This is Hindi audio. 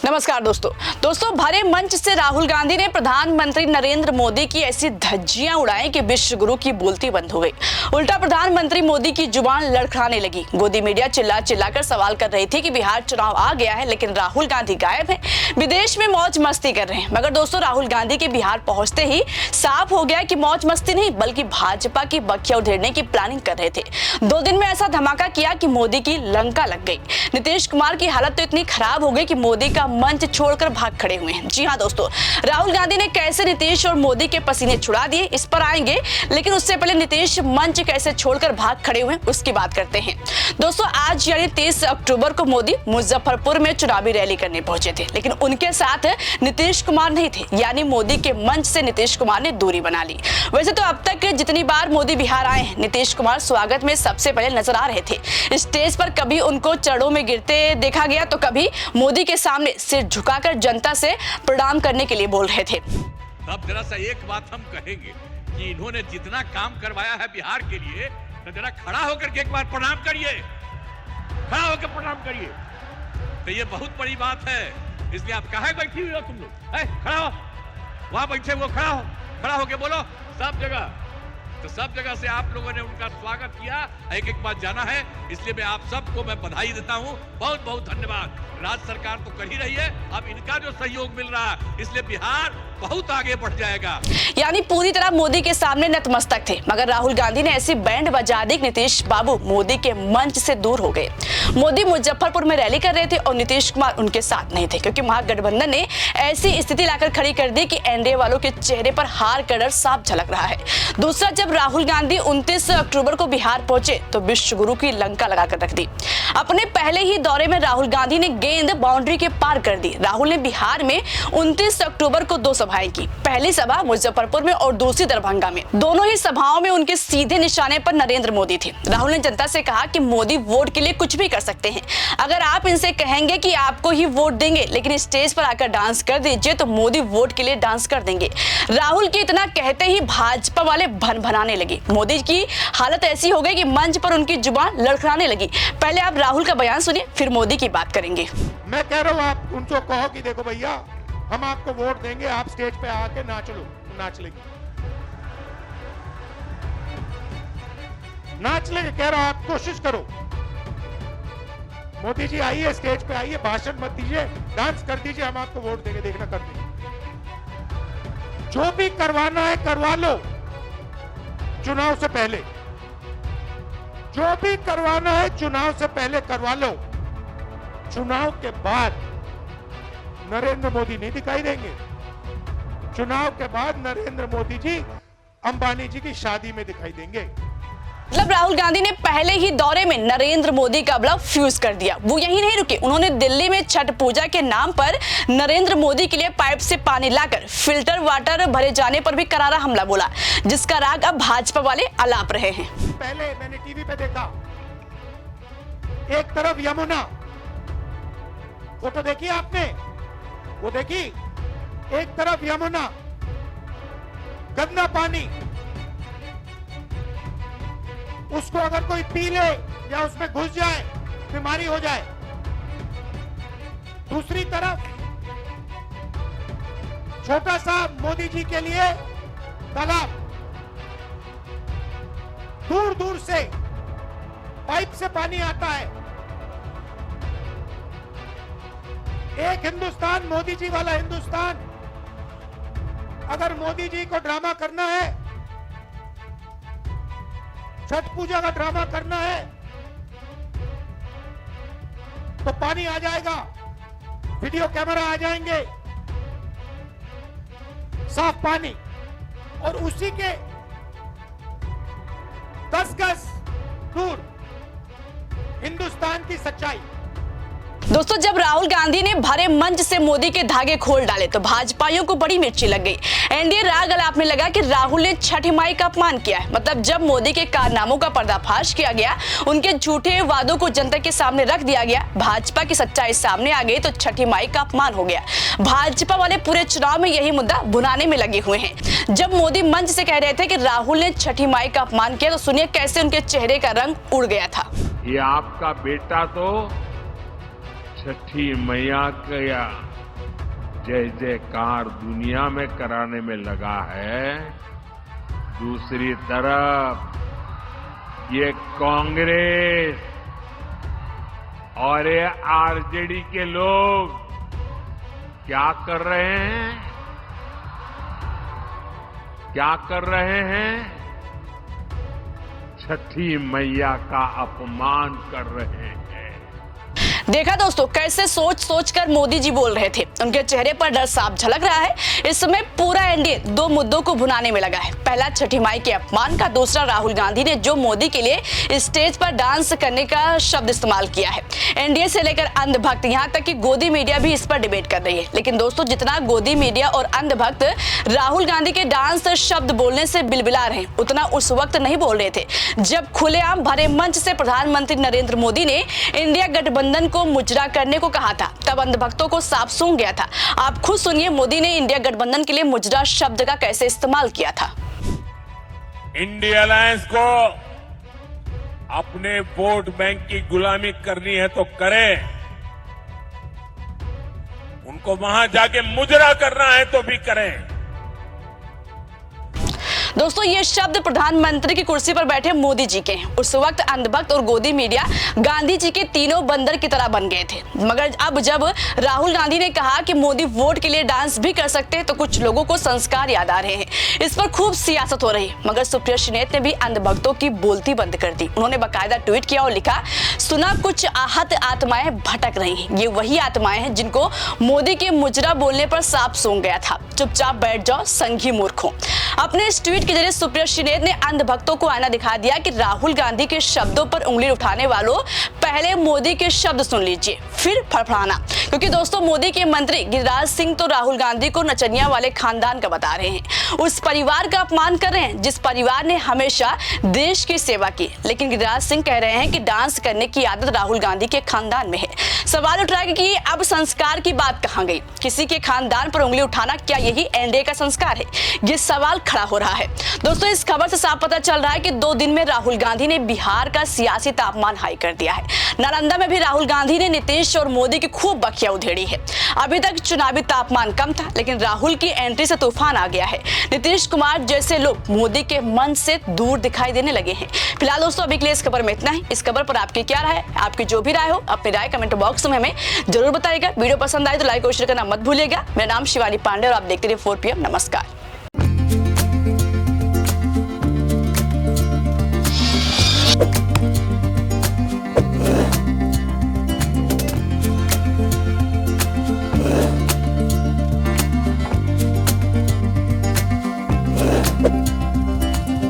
नमस्कार दोस्तों भरे मंच से राहुल गांधी ने प्रधानमंत्री नरेंद्र मोदी की ऐसी धज्जियां उड़ाई कि विश्व गुरु की बोलती बंद हो गई। उल्टा प्रधानमंत्री मोदी की जुबान लड़खड़ाने लगी। गोदी मीडिया चिल्ला चिल्लाकर सवाल कर रही थी कि बिहार चुनाव आ गया है, लेकिन राहुल गांधी गायब हैं, विदेश में मौज मस्ती कर रहे हैं। मगर दोस्तों, राहुल गांधी के बिहार पहुंचते ही साफ हो गया कि मौज मस्ती नहीं बल्कि भाजपा की बखिया उधेड़ने की प्लानिंग कर रहे थे। 2 दिन में ऐसा धमाका किया कि मोदी की लंका लग गई। नीतीश कुमार की हालत तो इतनी खराब हो गई कि मोदी का मंच छोड़कर भाग खड़े हुए हैं। जी हां दोस्तों, राहुल गांधी ने कैसे नीतीश और मोदी के पसीने छुड़ा दिए, इस पर आएंगे, लेकिन उससे पहले नीतीश मंच कैसे छोड़कर भाग खड़े हुए उसकी बात करते हैं। दोस्तों, आज यानी 30 अक्टूबर को मोदी मुजफ्फरपुर में चुनावी रैली करने पहुंचे थे, लेकिन उनके साथ नीतीश कुमार नहीं थे, यानी मोदी के मंच से नीतीश कुमार ने दूरी बना ली। वैसे तो अब तक जितनी बार मोदी बिहार आए हैं, नीतीश कुमार स्वागत में सबसे पहले नजर आ रहे थे। स्टेज पर कभी उनको चरणों में गिरते देखा गया तो कभी मोदी के सामने सिर झुकाकर जनता से प्रणाम करने के लिए बोल रहे थे। अब जरा सा एक बात हम कहेंगे कि इन्होंने जितना काम करवाया है बिहार के लिए, तो जरा खड़ा होकर के एक बार प्रणाम करिए, खड़ा होकर प्रणाम करिए। तो ये बहुत बड़ी बात है, इसलिए आप काहे बैठी हुई हो तुम लोग? खड़ा हो, वहां बैठे वो खड़ा होके बोलो सब जगह। तो सब जगह से आप लोगों ने उनका स्वागत किया, एक बात जाना है, इसलिए मैं आप सबको मैं बधाई देता हूं। बहुत बहुत धन्यवाद। राज्य सरकार तो कर ही रही है, अब इनका जो सहयोग मिल रहा है, इसलिए बिहार बहुत आगे बढ़ जाएगा। यानी पूरी तरह मोदी के सामने नतमस्तक थे, मगर राहुल गांधी ने ऐसी बैंड बजा दी कि नीतीश बाबू मोदी के मंच से दूर हो गए। मोदी मुजफ्फरपुर में रैली कर रहे थे और नीतीश कुमार उनके साथ नहीं थे, क्योंकि महागठबंधन ने ऐसी स्थिति लाकर खड़ी कर दी कि एनडीए वालों के चेहरे पर हार का डर साफ झलक रहा है। दूसरा, जब राहुल गांधी 29 अक्टूबर को बिहार पहुंचे तो विश्व गुरु की लंका लगाकर रख दी। अपने पहले ही दौरे में राहुल गांधी ने गेंद बाउंड्री के पार कर दी। राहुल ने बिहार में 29 अक्टूबर को 2 सभाएं की। पहली सभा मुजफ्फरपुर में और दूसरी दरभंगा में। दोनों ही सभाओं में उनके सीधे निशाने पर नरेंद्र मोदी थे। राहुल ने जनता से कहा कि मोदी वोट के लिए कुछ भी कर सकते हैं। अगर आप इनसे कहेंगे कि आपको ही वोट देंगे, लेकिन स्टेज पर आकर डांस कर दीजिए, तो मोदी वोट के लिए डांस कर देंगे। राहुल के इतना कहते ही भाजपा वाले भन-भनाने लगे। मोदी की हालत ऐसी हो गई कि मंच पर उनकी जुबान लड़खड़ाने लगी। पहले आप राहुल का बयान सुनिए, फिर मोदी की बात करेंगे। मैं कह रहा हूँ आप उनको कहो कि देखो भैया, हम आपको वोट देंगे, आप स्टेज पे आके नाच लेंगे, कह रहा हूँ आप कोशिश करो। मोदी जी आइए, स्टेज पे आइए, भाषण मत दीजिए, डांस कर दीजिए, हम आपको वोट देंगे, देखना कर देंगे। जो भी करवाना है करवा लो चुनाव से पहले, जो भी करवाना है चुनाव से पहले करवा लो। चुनाव के बाद नरेंद्र मोदी नहीं दिखाई देंगे। चुनाव के बाद नरेंद्र मोदी जी अंबानी जी की शादी में दिखाई देंगे। मतलब राहुल गांधी ने पहले ही दौरे में नरेंद्र मोदी का बल्ब फ्यूज कर दिया। वो यही नहीं रुके, उन्होंने दिल्ली में छठ पूजा के नाम पर नरेंद्र मोदी के लिए पाइप से पानी लाकर फिल्टर वाटर भरे जाने पर भी करारा हमला बोला, जिसका राग अब भाजपा वाले अलाप रहे हैं। पहले मैंने टीवी पे देखा, एक तरफ यमुना, फोटो देखी आपने, वो देखी, एक तरफ यमुना, गंदा पानी, उसको अगर कोई पी ले या उसमें घुस जाए बीमारी हो जाए। दूसरी तरफ छोटा सा मोदी जी के लिए तालाब, दूर दूर से पाइप से पानी आता है। एक हिंदुस्तान, मोदी जी वाला हिंदुस्तान। अगर मोदी जी को ड्रामा करना है, छठ पूजा का ड्रामा करना है, तो पानी आ जाएगा, वीडियो कैमरा आ जाएंगे, साफ पानी, और उसी के 10 गज दूर हिंदुस्तान की सच्चाई। दोस्तों, जब राहुल गांधी ने भरे मंच से मोदी के धागे खोल डाले तो भाजपाइयों को बड़ी मिर्ची लग गई। एनडीए राग अलापने लगा कि राहुल ने छठी माई का अपमान किया है। मतलब जब मोदी के कारनामों का पर्दाफाश किया गया, उनके झूठे वादों को जनता के सामने रख दिया गया, भाजपा की सच्चाई सामने आ गई, तो छठी माई का अपमान हो गया। भाजपा वाले पूरे चुनाव में यही मुद्दा भुनाने में लगे हुए हैं। जब मोदी मंच से कह रहे थे कि राहुल ने छठी माई का अपमान किया, तो सुनिए कैसे उनके चेहरे का रंग उड़ गया था। ये आपका बेटा तो छठी मैया का जय जयकार दुनिया में कराने में लगा है, दूसरी तरफ ये कांग्रेस और ये आरजेडी के लोग क्या कर रहे हैं? क्या कर रहे हैं? छठी मैया का अपमान कर रहे हैं। देखा दोस्तों कैसे सोच सोच कर मोदी जी बोल रहे थे। उनके चेहरे पर डर साफ झलक रहा है। इस समय पूरा एनडीए दो मुद्दों को भुनाने में लगा है। पहला छठी माई के अपमान का, दूसरा राहुल गांधी ने जो मोदी के लिए स्टेज पर डांस करने का शब्द इस्तेमाल किया है। एनडीए से लेकर अंधभक्त, यहाँ तक कि गोदी मीडिया भी इस पर डिबेट कर रही है। लेकिन दोस्तों जितना गोदी मीडिया और अंधभक्त राहुल गांधी के डांस शब्द बोलने से बिलबिला रहे, उतना उस वक्त नहीं बोल रहे थे जब खुलेआम भरे मंच से प्रधानमंत्री नरेंद्र मोदी ने इंडिया गठबंधन को मुजरा करने को कहा था। तब अंधभक्तों को साफ सूंघ गया था। आप खुद सुनिए मोदी ने इंडिया गठबंधन के लिए मुजरा शब्द का कैसे इस्तेमाल किया था। इंडिया अलायंस को अपने वोट बैंक की गुलामी करनी है तो करें, उनको वहां जाके मुजरा करना है तो भी करें। दोस्तों ये शब्द प्रधानमंत्री की कुर्सी पर बैठे मोदी जी के हैं। उस वक्त अंधभक्त और गोदी मीडिया गांधी जी के तीनों बंदर की तरह बन गए थे। मगर अब जब राहुल गांधी ने कहा कि मोदी वोट के लिए डांस भी कर सकते हैं तो कुछ लोगों को संस्कार याद आ रहे हैं। इस पर खूब सियासत हो रही है। मगर सुप्रिया श्रीनेत ने भी अंधभक्तों की बोलती बंद कर दी। उन्होंने बाकायदा ट्वीट किया और लिखा, सुना कुछ आहत आत्माएं भटक रही हैं। ये वही आत्माएं हैं जिनको मोदी के मुजरा बोलने पर सांप सूंघ गया था। चुपचाप बैठ जाओ संघी मूर्खों। अपने इस ट्वीट के जरिए सुप्रिया श्रीनेत ने अंधभक्तों को आईना दिखा दिया कि राहुल गांधी के शब्दों पर उंगली उठाने वालों, पहले मोदी के शब्द सुन लीजिए फिर फड़फड़ाना। क्योंकि दोस्तों मोदी के मंत्री गिरिराज सिंह तो राहुल गांधी को नचनिया वाले खानदान का बता रहे हैं। उस परिवार का अपमान कर रहे हैं जिस परिवार ने हमेशा देश की सेवा की। लेकिन गिरिराज सिंह कह रहे हैं कि डांस करने की आदत राहुल गांधी के खानदान में है। सवाल उठ रहा है कि अब संस्कार की बात कहां गई? किसी के खानदान पर उंगली उठाना क्या यही एनडीए का संस्कार है? ये सवाल खड़ा हो रहा है। दोस्तों इस खबर से साफ पता चल रहा है कि 2 दिन में राहुल गांधी ने बिहार का सियासी तापमान हाई कर दिया है। नालंदा में भी राहुल गांधी ने नीतीश और मोदी की खूब बखिया उधेड़ी है। अभी तक चुनावी तापमान कम था, लेकिन राहुल की एंट्री से तूफान आ गया है। नीतीश कुमार जैसे लोग मोदी के मन से दूर दिखाई देने लगे हैं। फिलहाल दोस्तों अभी के लिए इस खबर में इतना ही। इस खबर पर आपकी क्या राय है? आपकी जो भी राय हो अपनी राय कमेंट बॉक्स में हमें जरूर बताइएगा। वीडियो पसंद आए तो लाइक और शेयर करना मत भूलिएगा। मेरा नाम शिवानी पांडे और आप देखते रहिए 4 PM। नमस्कार।